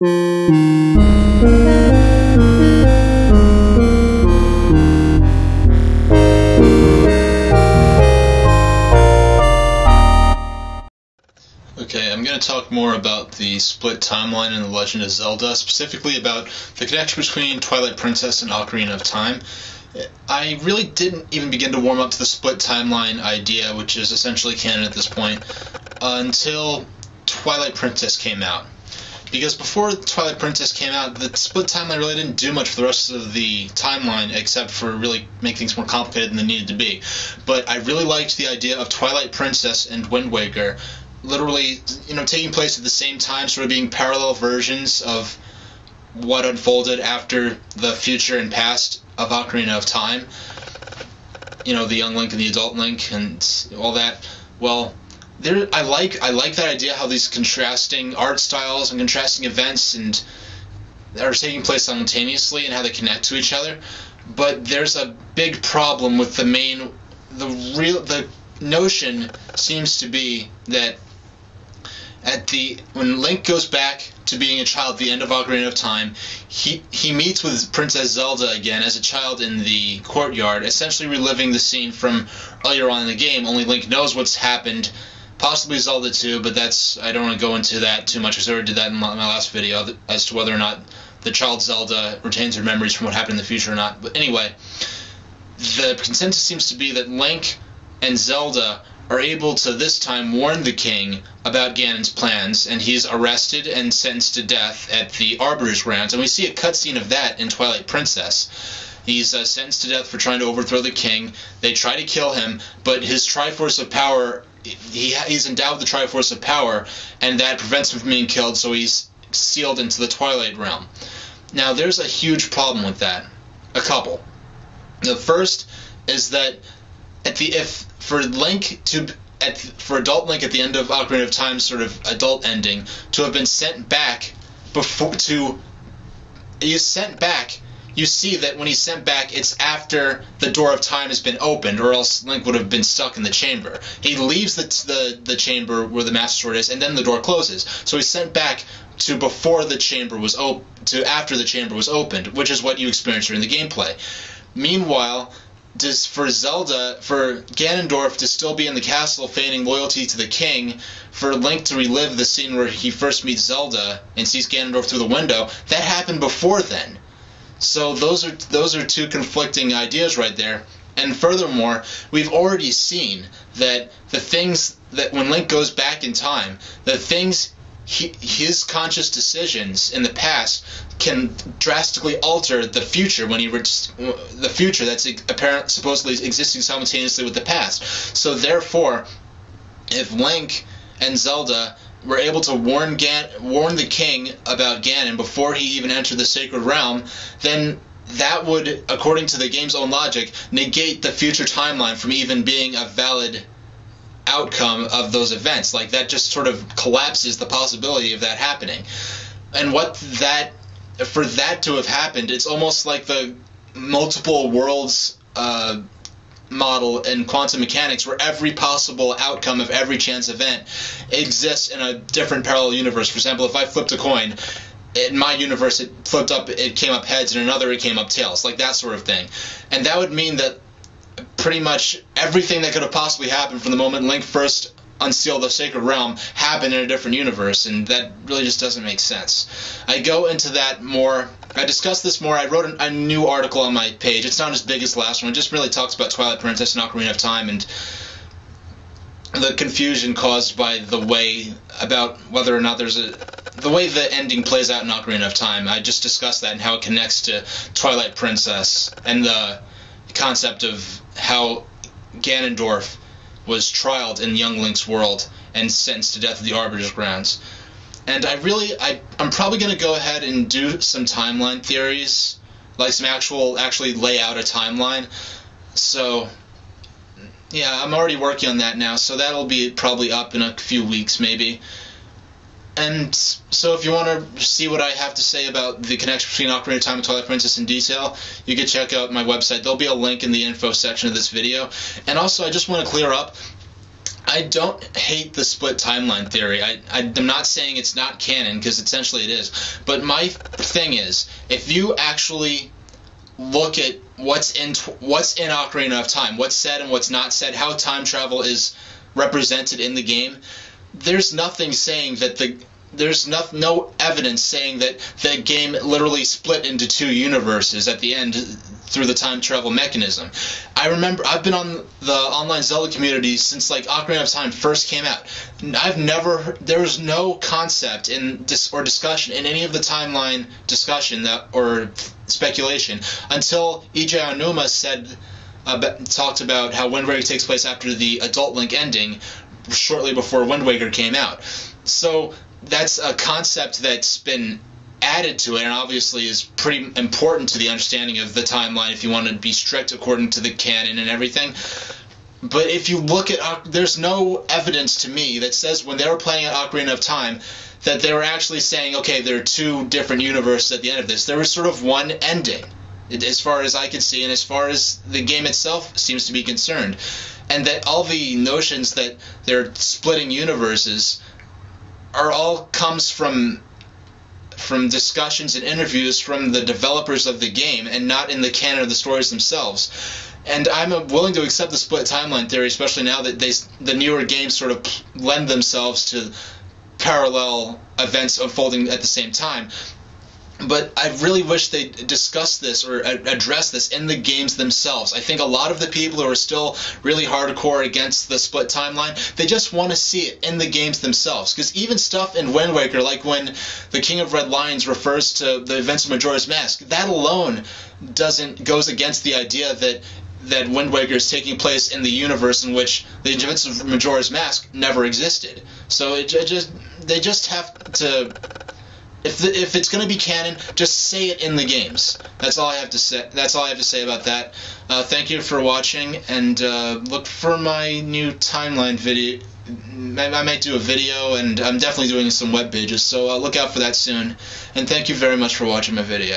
Okay, I'm going to talk more about the split timeline in The Legend of Zelda, specifically about the connection between Twilight Princess and Ocarina of Time. I really didn't even begin to warm up to the split timeline idea, which is essentially canon at this point, until Twilight Princess came out. Because before Twilight Princess came out, the split timeline really didn't do much for the rest of the timeline, except for really make things more complicated than they needed to be. But I really liked the idea of Twilight Princess and Wind Waker literally, taking place at the same time, sort of being parallel versions of what unfolded after the future and past of Ocarina of Time. The young Link and the adult Link and all that. Well, I like that idea, how these contrasting art styles and contrasting events and are taking place simultaneously and how they connect to each other. But there's a big problem with the notion seems to be that when Link goes back to being a child at the end of Ocarina of Time, he meets with Princess Zelda again as a child in the courtyard, essentially reliving the scene from earlier on in the game, only Link knows what's happened, possibly Zelda too, but I don't want to go into that too much because I already did that in my last video as to whether or not the child Zelda retains her memories from what happened in the future or not. But anyway, the consensus seems to be that Link and Zelda are able to this time warn the king about Ganon's plans, and he's arrested and sentenced to death at the Arbiter's grounds. And we see a cutscene of that in Twilight Princess. He's sentenced to death for trying to overthrow the king. They try to kill him, but his Triforce of Power, he's endowed with the Triforce of Power, and that prevents him from being killed, so he's sealed into the Twilight Realm. Now, there's a huge problem with that. A couple. The first is that for adult Link at the end of Ocarina of Time, sort of adult ending, to have been sent back you see that when he's sent back, it's after the door of time has been opened, or else Link would have been stuck in the chamber. He leaves the chamber where the Master Sword is, and then the door closes. So he's sent back to before the chamber was to after the chamber was opened, which is what you experience during the gameplay. Meanwhile, for Ganondorf to still be in the castle feigning loyalty to the king, for Link to relive the scene where he first meets Zelda and sees Ganondorf through the window, that happened before then. So those are two conflicting ideas right there. And furthermore, we've already seen that the things that when Link goes back in time, his conscious decisions in the past can drastically alter the future the future that's supposedly existing simultaneously with the past. So therefore, if Link and Zelda were able to warn the king about Ganon before he even entered the Sacred Realm, then that would, according to the game's own logic, negate the future timeline from even being a valid outcome of those events. Like, that just sort of collapses the possibility of that happening. And for that to have happened, it's almost like the multiple worlds model in quantum mechanics, where every possible outcome of every chance event exists in a different parallel universe. For example, if I flipped a coin, in my universe it came up heads, and in another it came up tails, like that sort of thing. And that would mean that pretty much everything that could have possibly happened from the moment Link first unsealed the Sacred Realm happened in a different universe, and that really just doesn't make sense. I go into that more. I discussed this more. I wrote a new article on my page. It's not as big as the last one. It just really talks about Twilight Princess and Ocarina of Time and the confusion caused by the way about whether or not the way the ending plays out in Ocarina of Time. I just discussed that and how it connects to Twilight Princess and the concept of how Ganondorf was trialed in young Link's world and sentenced to death at the Arbiter's grounds. And I'm probably going to go ahead and do some timeline theories, like some actually lay out a timeline. So, yeah, I'm already working on that now, so that'll be probably up in a few weeks maybe. And so if you want to see what I have to say about the connection between Ocarina of Time and Twilight Princess in detail, you can check out my website. There'll be a link in the info section of this video. And also, I just want to clear up, I don't hate the split timeline theory. I'm not saying it's not canon, because essentially it is. But my thing is, if you actually look at what's in Ocarina of Time, what's said and what's not said, how time travel is represented in the game, there's nothing saying that there's no evidence saying that the game literally split into two universes at the end through the time travel mechanism. I remember I've been on the online Zelda community since like Ocarina of Time first came out. There was no concept or discussion in any of the timeline discussion or speculation until Eiji Aonuma talked about how Wind Waker takes place after the Adult Link ending, shortly before Wind Waker came out. So that's a concept that's been added to it, and obviously is pretty important to the understanding of the timeline if you want to be strict according to the canon and everything. But if you look at, there's no evidence to me that says when they were playing at Ocarina of Time that they were actually saying, okay, there are two different universes at the end of this. There was sort of one ending, as far as I can see, and as far as the game itself seems to be concerned. And that all the notions that they're splitting universes all comes from discussions and interviews from the developers of the game, and not in the canon of the stories themselves. And I'm willing to accept the split timeline theory, especially now that the newer games sort of lend themselves to parallel events unfolding at the same time. But I really wish they discussed this or addressed this in the games themselves. I think a lot of the people who are still really hardcore against the split timeline, they just want to see it in the games themselves. Because even stuff in Wind Waker, like when the King of Red Lions refers to the events of Majora's Mask, that alone goes against the idea that Wind Waker is taking place in the universe in which the events of Majora's Mask never existed. So they just have to. If it's going to be canon, just say it in the games. That's all I have to say. That's all I have to say about that. Thank you for watching, and look for my new timeline video. I might do a video, and I'm definitely doing some web pages, so look out for that soon. And thank you very much for watching my video.